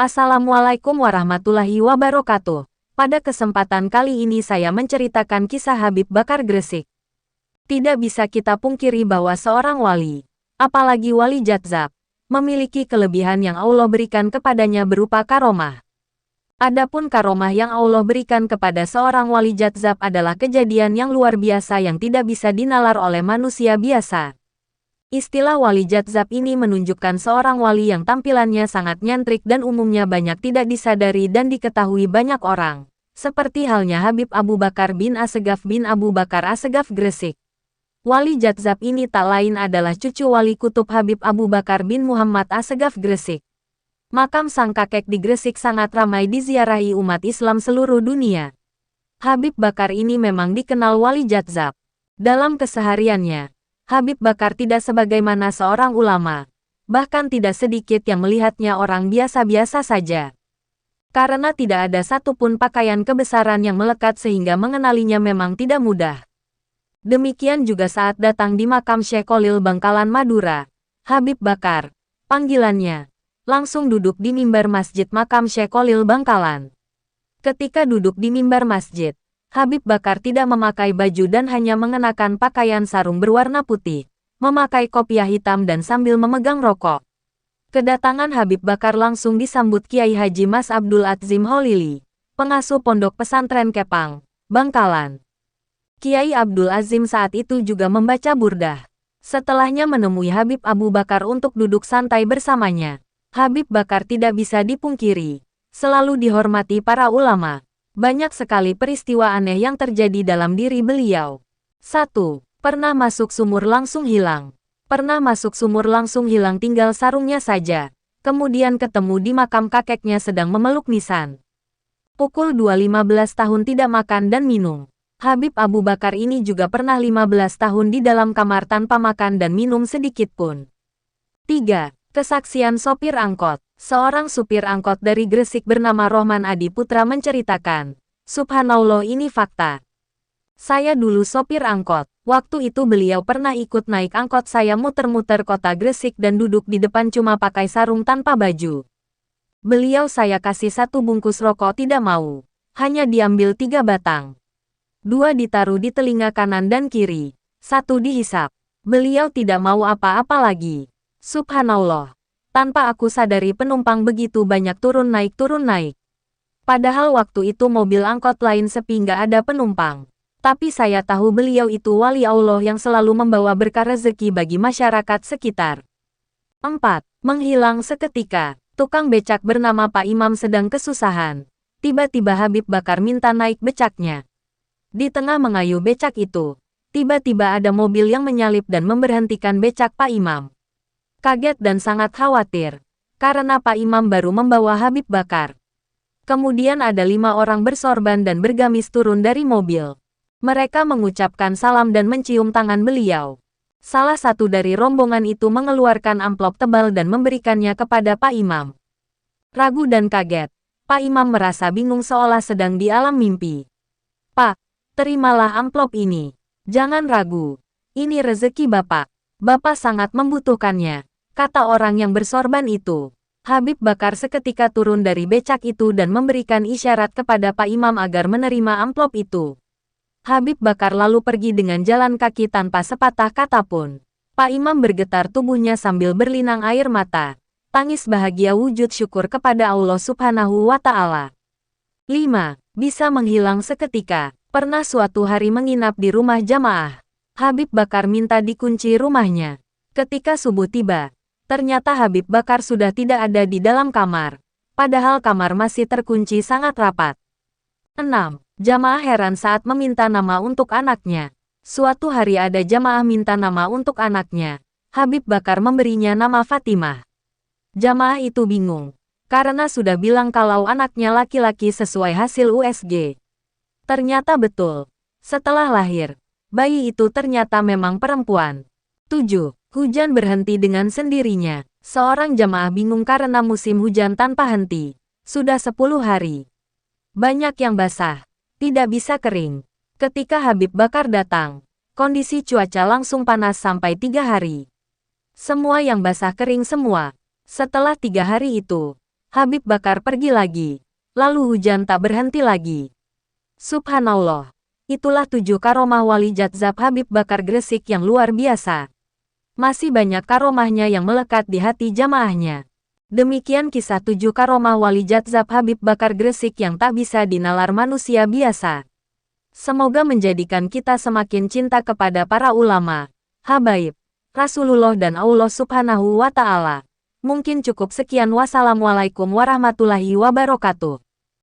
Assalamualaikum warahmatullahi wabarakatuh. Pada kesempatan kali ini saya menceritakan kisah Habib Bakar Gresik. Tidak bisa kita pungkiri bahwa seorang wali, apalagi wali jadzab, memiliki kelebihan yang Allah berikan kepadanya berupa karomah. Adapun karomah yang Allah berikan kepada seorang wali jadzab adalah kejadian yang luar biasa yang tidak bisa dinalar oleh manusia biasa. Istilah wali jadzab ini menunjukkan seorang wali yang tampilannya sangat nyentrik dan umumnya banyak tidak disadari dan diketahui banyak orang. Seperti halnya Habib Abu Bakar bin Assegaf bin Abu Bakar Assegaf Gresik. Wali jadzab ini tak lain adalah cucu wali kutub Habib Abu Bakar bin Muhammad Assegaf Gresik. Makam sang kakek di Gresik sangat ramai diziarahi umat Islam seluruh dunia. Habib Bakar ini memang dikenal wali jadzab. Dalam kesehariannya, Habib Bakar tidak sebagaimana seorang ulama, bahkan tidak sedikit yang melihatnya orang biasa-biasa saja. Karena tidak ada satupun pakaian kebesaran yang melekat sehingga mengenalinya memang tidak mudah. Demikian juga saat datang di makam Syekh Khalil Bangkalan Madura, Habib Bakar, panggilannya, langsung duduk di mimbar masjid makam Syekh Khalil Bangkalan. Ketika duduk di mimbar masjid, Habib Bakar tidak memakai baju dan hanya mengenakan pakaian sarung berwarna putih, memakai kopiah hitam dan sambil memegang rokok. Kedatangan Habib Bakar langsung disambut Kiai Haji Mas Abdul Adzim Holili, pengasuh pondok pesantren Kepang, Bangkalan. Kiai Abdul Azim saat itu juga membaca burdah. Setelahnya menemui Habib Abu Bakar untuk duduk santai bersamanya. Habib Bakar tidak bisa dipungkiri, selalu dihormati para ulama. Banyak sekali peristiwa aneh yang terjadi dalam diri beliau. 1. Pernah masuk sumur langsung hilang. Pernah masuk sumur langsung hilang tinggal sarungnya saja. Kemudian ketemu di makam kakeknya sedang memeluk nisan. Pukul 2.15 tahun tidak makan dan minum. Habib Abu Bakar ini juga pernah 15 tahun di dalam kamar tanpa makan dan minum sedikit pun. 3. Kesaksian sopir angkot. Seorang supir angkot dari Gresik bernama Rohman Adi Putra menceritakan, "Subhanallah, ini fakta. Saya dulu sopir angkot. Waktu itu beliau pernah ikut naik angkot saya muter-muter kota Gresik dan duduk di depan cuma pakai sarung tanpa baju. Beliau saya kasih 1 bungkus rokok tidak mau. Hanya diambil 3 batang. 2 ditaruh di telinga kanan dan kiri. 1 dihisap. Beliau tidak mau apa-apa lagi. Subhanallah. Tanpa aku sadari penumpang begitu banyak turun naik. Padahal waktu itu mobil angkot lain sepi nggak ada penumpang. Tapi saya tahu beliau itu wali Allah yang selalu membawa berkah rezeki bagi masyarakat sekitar." 4. Menghilang seketika. Tukang becak bernama Pak Imam sedang kesusahan. Tiba-tiba Habib Bakar minta naik becaknya. Di tengah mengayuh becak itu, tiba-tiba ada mobil yang menyalip dan memberhentikan becak Pak Imam. Kaget dan sangat khawatir, karena Pak Imam baru membawa Habib Bakar. Kemudian ada 5 orang bersorban dan bergamis turun dari mobil. Mereka mengucapkan salam dan mencium tangan beliau. Salah satu dari rombongan itu mengeluarkan amplop tebal dan memberikannya kepada Pak Imam. Ragu dan kaget, Pak Imam merasa bingung seolah sedang di alam mimpi. "Pak, terimalah amplop ini. Jangan ragu. Ini rezeki Bapak. Bapak sangat membutuhkannya," kata orang yang bersorban itu. Habib Bakar seketika turun dari becak itu dan memberikan isyarat kepada Pak Imam agar menerima amplop itu. Habib Bakar lalu pergi dengan jalan kaki tanpa sepatah kata pun. Pak Imam bergetar tubuhnya sambil berlinang air mata. Tangis bahagia wujud syukur kepada Allah Subhanahu wa Ta'ala. 5. Bisa menghilang seketika. Pernah suatu hari menginap di rumah jamaah. Habib Bakar minta dikunci rumahnya. Ketika subuh tiba, ternyata Habib Bakar sudah tidak ada di dalam kamar. Padahal kamar masih terkunci sangat rapat. 6. Jamaah heran saat meminta nama untuk anaknya. Suatu hari ada jamaah minta nama untuk anaknya. Habib Bakar memberinya nama Fatimah. Jamaah itu bingung, karena sudah bilang kalau anaknya laki-laki sesuai hasil USG. Ternyata betul. Setelah lahir, bayi itu ternyata memang perempuan. 7. Hujan berhenti dengan sendirinya. Seorang jamaah bingung karena musim hujan tanpa henti. Sudah 10 hari. Banyak yang basah, tidak bisa kering. Ketika Habib Bakar datang, kondisi cuaca langsung panas sampai 3 hari. Semua yang basah kering semua. Setelah 3 hari itu, Habib Bakar pergi lagi. Lalu hujan tak berhenti lagi. Subhanallah. Itulah 7 karomah wali jadzab Habib Bakar Gresik yang luar biasa. Masih banyak karomahnya yang melekat di hati jamaahnya. Demikian kisah 7 karomah wali jadzab Habib Bakar Gresik yang tak bisa dinalar manusia biasa. Semoga menjadikan kita semakin cinta kepada para ulama, habaib, Rasulullah dan Allah Subhanahu wa Ta'ala. Mungkin cukup sekian. Wassalamualaikum warahmatullahi wabarakatuh.